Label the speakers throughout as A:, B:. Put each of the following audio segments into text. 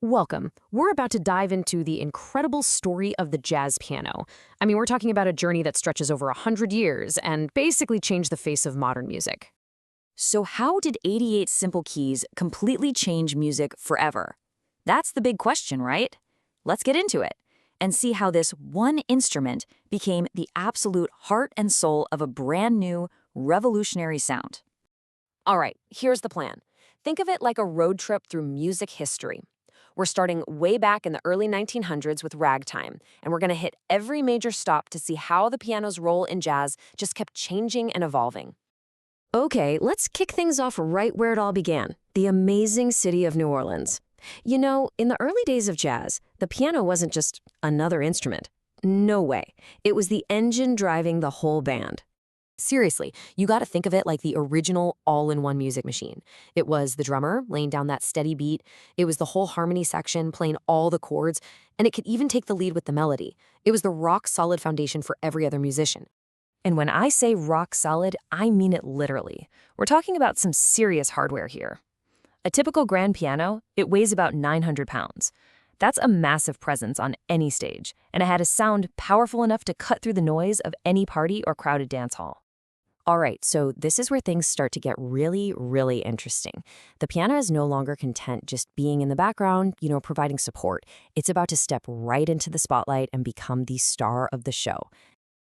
A: Welcome. We're about to dive into the incredible story of the jazz piano. We're talking about a journey that stretches over 100 years and basically changed the face of modern music.
B: So how did 88 simple keys completely change music forever? That's the big question, right? Let's get into it and see how this one instrument became the absolute heart and soul of a brand new, revolutionary sound.
A: All right, here's the plan. Think of it like a road trip through music history. We're starting way back in the early 1900s with ragtime, and we're going to hit every major stop to see how the piano's role in jazz just kept changing and evolving. Okay, let's kick things off right where it all began, the amazing city of New Orleans. In the early days of jazz, the piano wasn't just another instrument. No way. It was the engine driving the whole band. Seriously, you got to think of it like the original all-in-one music machine. It was the drummer laying down that steady beat, it was the whole harmony section playing all the chords, and it could even take the lead with the melody. It was the rock-solid foundation for every other musician. And when I say rock-solid, I mean it literally. We're talking about some serious hardware here. A typical grand piano, it weighs about 900 pounds. That's a massive presence on any stage, and it had a sound powerful enough to cut through the noise of any party or crowded dance hall. All right, so this is where things start to get really, really interesting. The piano is no longer content just being in the background, providing support. It's about to step right into the spotlight and become the star of the show.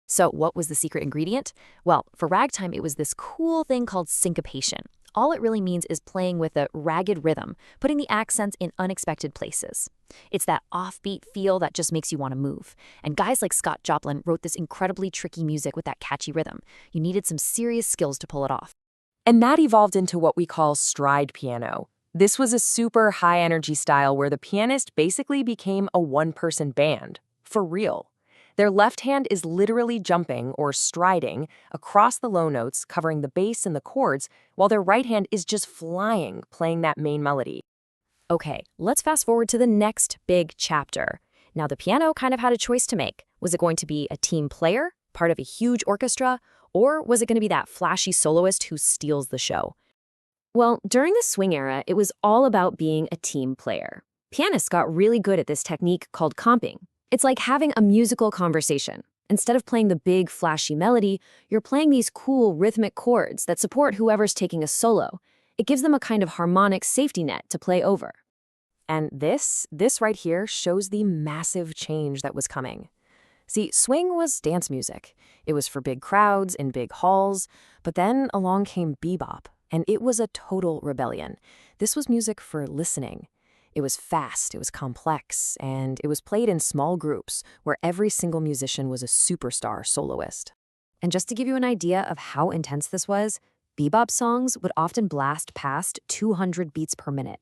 A: So what was the secret ingredient? Well, for ragtime, it was this cool thing called syncopation. All it really means is playing with a ragged rhythm, putting the accents in unexpected places. It's that offbeat feel that just makes you want to move. And guys like Scott Joplin wrote this incredibly tricky music with that catchy rhythm. You needed some serious skills to pull it off.
C: And that evolved into what we call stride piano. This was a super high-energy style where the pianist basically became a one-person band, for real. Their left hand is literally jumping or striding across the low notes, covering the bass and the chords, while their right hand is just flying, playing that main melody.
A: Okay, let's fast forward to the next big chapter. Now, the piano kind of had a choice to make. Was it going to be a team player, part of a huge orchestra, or was it going to be that flashy soloist who steals the show? Well, during the swing era, it was all about being a team player. Pianists got really good at this technique called comping. It's like having a musical conversation. Instead of playing the big, flashy melody, you're playing these cool rhythmic chords that support whoever's taking a solo. It gives them a kind of harmonic safety net to play over.
C: And this right here shows the massive change that was coming. See, swing was dance music. It was for big crowds in big halls, but then along came bebop, and it was a total rebellion. This was music for listening. It was fast, it was complex, and it was played in small groups where every single musician was a superstar soloist. And just to give you an idea of how intense this was, bebop songs would often blast past 200 beats per minute.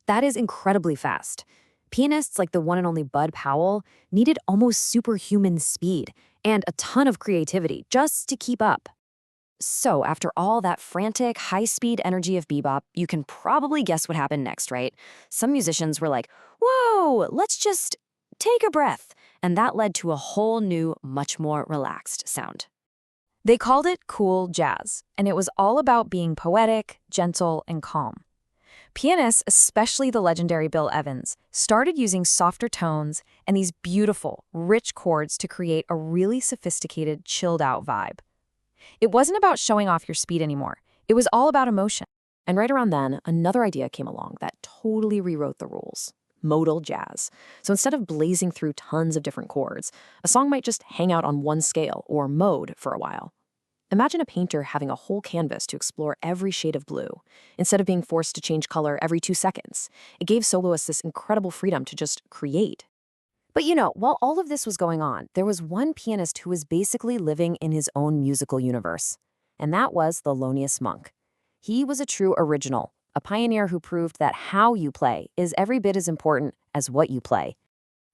C: That is incredibly fast. Pianists like the one and only Bud Powell needed almost superhuman speed and a ton of creativity just to keep up. So after all that frantic, high-speed energy of bebop, you can probably guess what happened next, right? Some musicians were like, whoa, let's just take a breath. And that led to a whole new, much more relaxed sound. They called it cool jazz, and it was all about being poetic, gentle, and calm. Pianists, especially the legendary Bill Evans, started using softer tones and these beautiful, rich chords to create a really sophisticated, chilled-out vibe. It wasn't about showing off your speed anymore. It was all about emotion. And right around then, another idea came along that totally rewrote the rules. Modal jazz. So instead of blazing through tons of different chords, a song might just hang out on one scale, or mode, for a while. Imagine a painter having a whole canvas to explore every shade of blue, instead of being forced to change color every 2 seconds. It gave soloists this incredible freedom to just create. But while all of this was going on, there was one pianist who was basically living in his own musical universe. And that was Thelonious Monk. He was a true original, a pioneer who proved that how you play is every bit as important as what you play.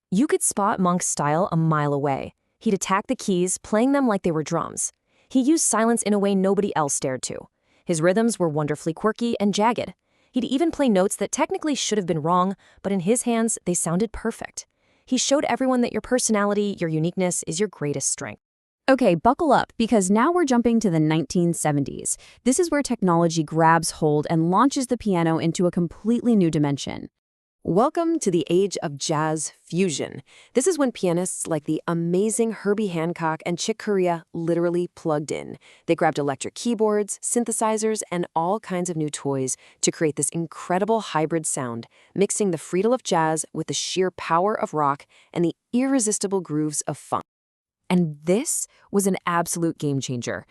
C: You could spot Monk's style a mile away. He'd attack the keys, playing them like they were drums. He used silence in a way nobody else dared to. His rhythms were wonderfully quirky and jagged. He'd even play notes that technically should have been wrong, but in his hands, they sounded perfect. He showed everyone that your personality, your uniqueness, is your greatest strength. Okay, buckle up, because now we're jumping to the 1970s. This is where technology grabs hold and launches the piano into a completely new dimension. Welcome to the age of jazz fusion. This is when pianists like the amazing Herbie Hancock and Chick Corea literally plugged in. They grabbed electric keyboards, synthesizers, and all kinds of new toys to create this incredible hybrid sound, mixing the freedom of jazz with the sheer power of rock and the irresistible grooves of funk. And this was an absolute game changer.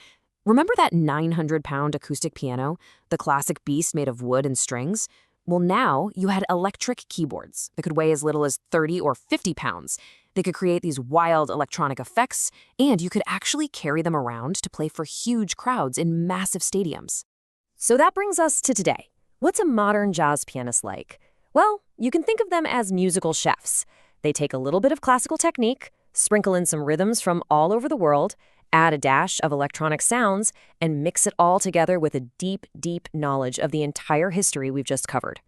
C: Remember that 900-pound acoustic piano, the classic beast made of wood and strings? Well, now you had electric keyboards that could weigh as little as 30 or 50 pounds. They could create these wild electronic effects, and you could actually carry them around to play for huge crowds in massive stadiums.
B: So that brings us to today. What's a modern jazz pianist like? Well, you can think of them as musical chefs. They take a little bit of classical technique, sprinkle in some rhythms from all over the world, add a dash of electronic sounds, and mix it all together with a deep, deep knowledge of the entire history we've just covered.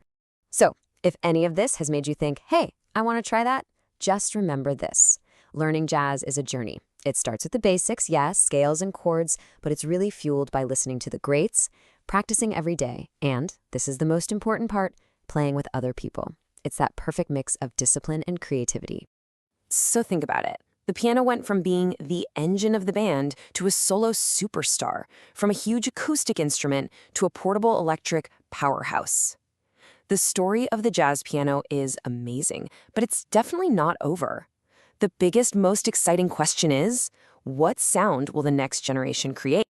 A: So, if any of this has made you think, hey, I want to try that, just remember this. Learning jazz is a journey. It starts with the basics, yes, scales and chords, but it's really fueled by listening to the greats, practicing every day, and, this is the most important part, playing with other people. It's that perfect mix of discipline and creativity. So think about it. The piano went from being the engine of the band to a solo superstar, from a huge acoustic instrument to a portable electric powerhouse. The story of the jazz piano is amazing, but it's definitely not over. The biggest, most exciting question is, what sound will the next generation create?